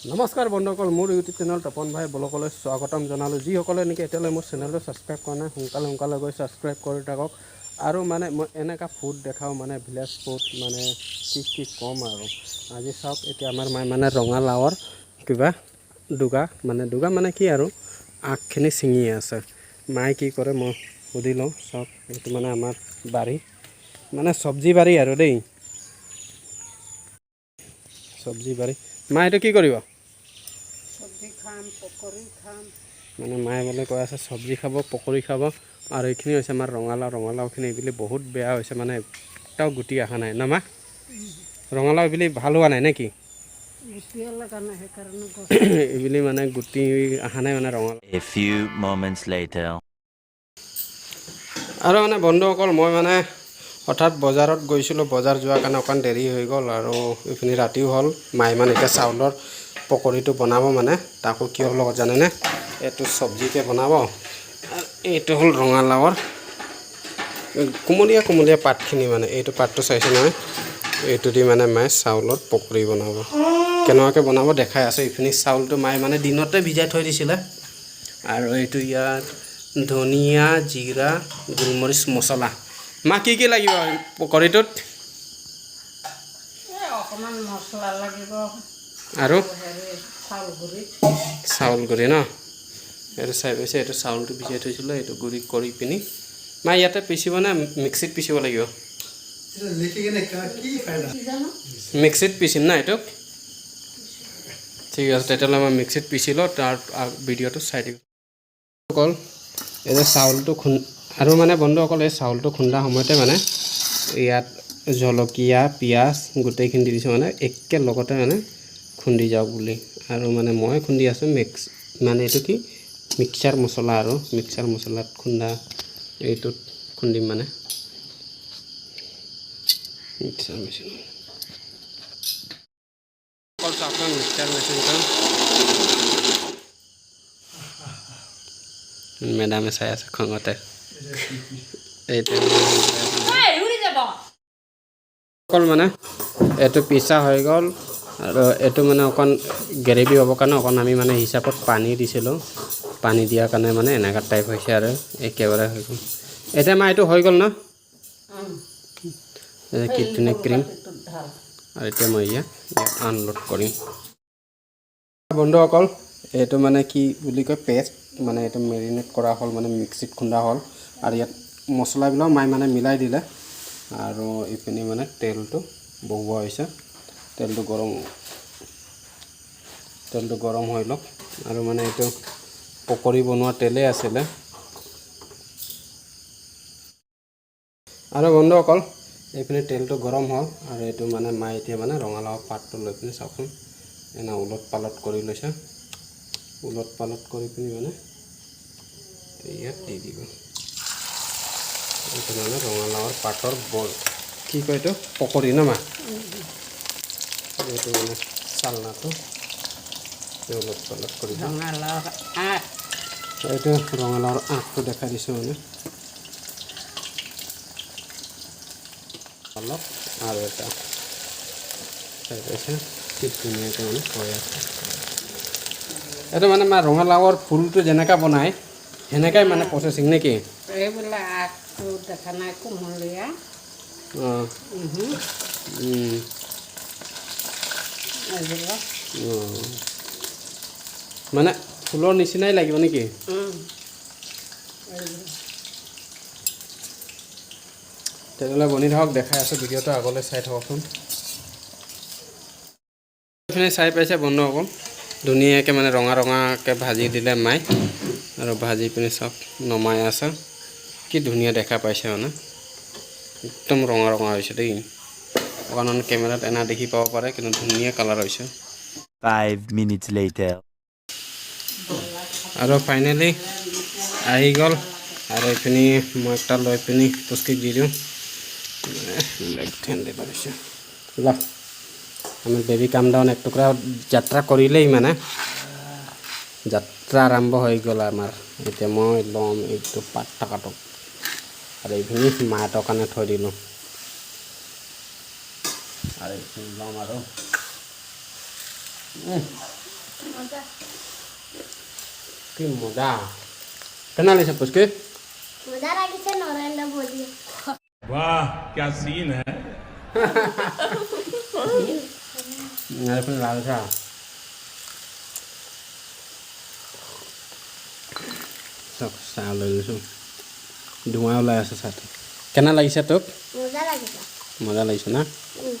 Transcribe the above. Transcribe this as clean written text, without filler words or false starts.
নমস্কাৰ বন্ধুসকল, মোৰ ইউটিউব চেনেল তপন ভাই ব্লগলৈ স্বাগতম জনালোঁ। যিসকলে নেকি এতিয়ালৈ মোৰ চেনেলটো ছাবস্ক্ৰাইব কৰা নাই, সোনকালে গৈ ছাবস্ক্ৰাইব কৰি থাকক। আৰু মানে মই এনেকুৱা ফুড দেখাওঁ, মানে ভিলেজ ফুড, মানে কি ক'ম আৰু। আজি চাওক, এতিয়া আমাৰ মায়ে মানে ৰঙালাওৰ কিবা দুগা মানে কি আৰু আগখিনি ছিঙি আছে। মায়ে কি কৰে মই সুধি লওঁ। চাওক, এইটো মানে আমাৰ বাৰী, মানে চব্জি বাৰী আৰু দেই, চব্জি বাৰী। মা এইটো কি কৰিব? চব্জি খাম, পকৰি খাম। মানে মায়ে বোলে কৈ আছে চব্জি খাব, পকৰি খাব। আৰু এইখিনি হৈছে আমাৰ ৰঙালাওখিনি এইবুলি বহুত বেয়া হৈছে, মানে একটাও গুটি অহা নাই ন মা? ৰঙালাও এইবুলি ভাল হোৱা নাই নে কি? গুটিয়ে লগা নাই, সেইকাৰণে গছত এইবুলি মানে গুটি অহা নাই মানে ৰঙালাও। A few moments later. আৰু মানে বন্ধুসকল, মই মানে হঠাৎ বজাৰত গৈছিলোঁ। বজাৰ যোৱাৰ কাৰণে অকণ দেৰি হৈ গ'ল, আৰু এইখিনি ৰাতিও হ'ল। মায়ে মানে এতিয়া চাউলৰ পকৰিটো বনাব, মানে তাকো কিহৰ লগত জানেনে? এইটো চব্জিকে বনাব। এইটো হ'ল ৰঙালাওৰ কোমলীয়া পাতখিনি, মানে এইটো পাতটো চাইছে নহয়, এইটো দি মানে মায়ে চাউলৰ পকৰি বনাব। কেনেকুৱাকৈ বনাব দেখাই আছে। এইখিনি চাউলটো মায়ে মানে দিনতে ভিজাই থৈ দিছিলে। আৰু এইটো ইয়াত ধনিয়া, জিৰা, গোলমৰিচ, মছলা। মা কি লাগিব পকৰিটোত? অকণমান মছলা লাগিব আৰু চাউল গুড়ি ন? এইটো চাই পাইছে, এইটো চাউলটো ভিজাই থৈছিলোঁ, এইটো গুড়ি কৰি পিনি মা ইয়াতে পিচিব নে মিক্সিত পিচিব লাগিব? মিক্সিত পিচিম না এইটোক? ঠিক আছে, তেতিয়াহ'লে মই মিক্সিত পিচি লওঁ, তাৰ ভিডিঅ'টো চাই দিম। অকল এই চাউলটো আৰু মানে বন্ধুসকল, এই চাউলটো খুন্দা সময়তে মানে ইয়াত জলকীয়া, পিঁয়াজ গোটেইখিনি দি দিছোঁ, মানে একেলগতে মানে খুন্দি যাওক বুলি। আৰু মানে মই খুন্দি আছোঁ মানে এইটো কি মিক্সাৰ মছলা, আৰু মিক্সাৰ মছলাত খুন্দা এইটোত খুন্দিম, মানে মিক্সাৰ মেচিন। আপোনাৰ মিক্সাৰ মেচিনটো মেডামে চাই আছে খঙতে। এইটো অকল মানে এইটো পিছা হৈ গ'ল, আৰু এইটো মানে অকণ গ্ৰেভি হ'বৰ কাৰণে অকণ আমি মানে হিচাপত পানী দিছিলোঁ। পানী দিয়াৰ কাৰণে মানে এনেকুৱা টাইপ হৈছে, আৰু একেবাৰে হৈ গ'ল। এতিয়া মা এইটো হৈ গ'ল ন? কি ধুনীয়া ক্ৰীম। আৰু এতিয়া মই ইয়াত আনলোড কৰিম। বন্ধুসকল, এইটো মানে কি বুলি কয়, পেষ্ট, মানে এইটো মেৰিনেট কৰা হ'ল, মানে মিক্সিত খুন্দা হ'ল। আৰু ইয়াত মছলাবিলাক মায়ে মানে মিলাই দিলে। আৰু এইপিনি মানে তেলটো বহোৱা হৈছে। তেলটো গৰম হৈ লওক। আৰু মানে এইটো পকৰি বনোৱা তেলেই আছিলে। আৰু বন্ধুসকল, এইপিনি তেলটো গৰম হ'ল, আৰু এইটো মানে মায়ে এতিয়া মানে ৰঙালাও পাতটো লৈ পিনি চাওকচোন, এনে ওলট পালট কৰি লৈছে। ওলট পালট কৰি পিনি মানে ইয়াত দি দিব। এইটো মানে ৰঙালাওৰ পাতৰ কি কয় এইটো পকৰি ন মা? এইটো মানে চালনাটো ওলট পালট কৰি ৰঙালাও আগ, এইটো ৰঙালাওৰ আগটো দেখাই দিছোঁ মানে অলপ। আৰু এটা চাই পাইছে কি ধুনীয়াকৈ মানে হৈ আছে। এইটো মানে মা ৰঙালাওৰ ফুলটো যেনেকৈ বনায় সেনেকাই মানে প্ৰচেছিং নেকি? এইবিলাক আগটো দেখা নাই, কোমলীয়া। অঁ, এইবিলাক অঁ, মানে ফুলৰ নিচিনাই লাগিব নেকি? তেতিয়াহ'লে বনি থাকক, দেখাই আছোঁ ভিডিঅ'টো, আগলৈ চাই থাককচোন। এইখিনি চাই পাইছে বন্ধুসকল, ধুনীয়াকৈ মানে ৰঙাকৈ ভাজি দিলে মায়ে। আৰু ভাজি পিনি চাওক নমাই আছে, কি ধুনীয়া দেখা পাইছে, মানে একদম ৰঙা হৈছে দেই। অকণমান কেমেৰাত এনা দেখি পাব পাৰে, কিন্তু ধুনীয়া কালাৰ হৈছে। 5 minutes later. আৰু ফাইনেলি আহি গ'ল। আৰু এইপিনি মই একটা লৈ পিনি পুচকিক দি দিওঁ। আমি বেবি কাম ডাউন এক টুকুৰা যাত্ৰা কৰিলেই, মানে যাত্ৰা আৰম্ভ হৈ গ'ল আমাৰ। এতিয়া মই ল'ম এইটো পাত টকাটো, আৰু এইখিনি মাহঁতৰ কাৰণে থৈ দিলোঁ। আৰু এইখিনি ল'ম আৰু কি মজা কেনা লাগিছে পুষ্কি मजा লাগিছে নৰেন্দ্ৰ মোদী वाह क्या सीन है এইফালে লাল চাহ চব চাহ লৈ লৈছোঁ ধোঁৱা ওলাই আছে চাহটো কেনা লাগিছে তোক মজা লাগিছে মজা লাগিছে না উম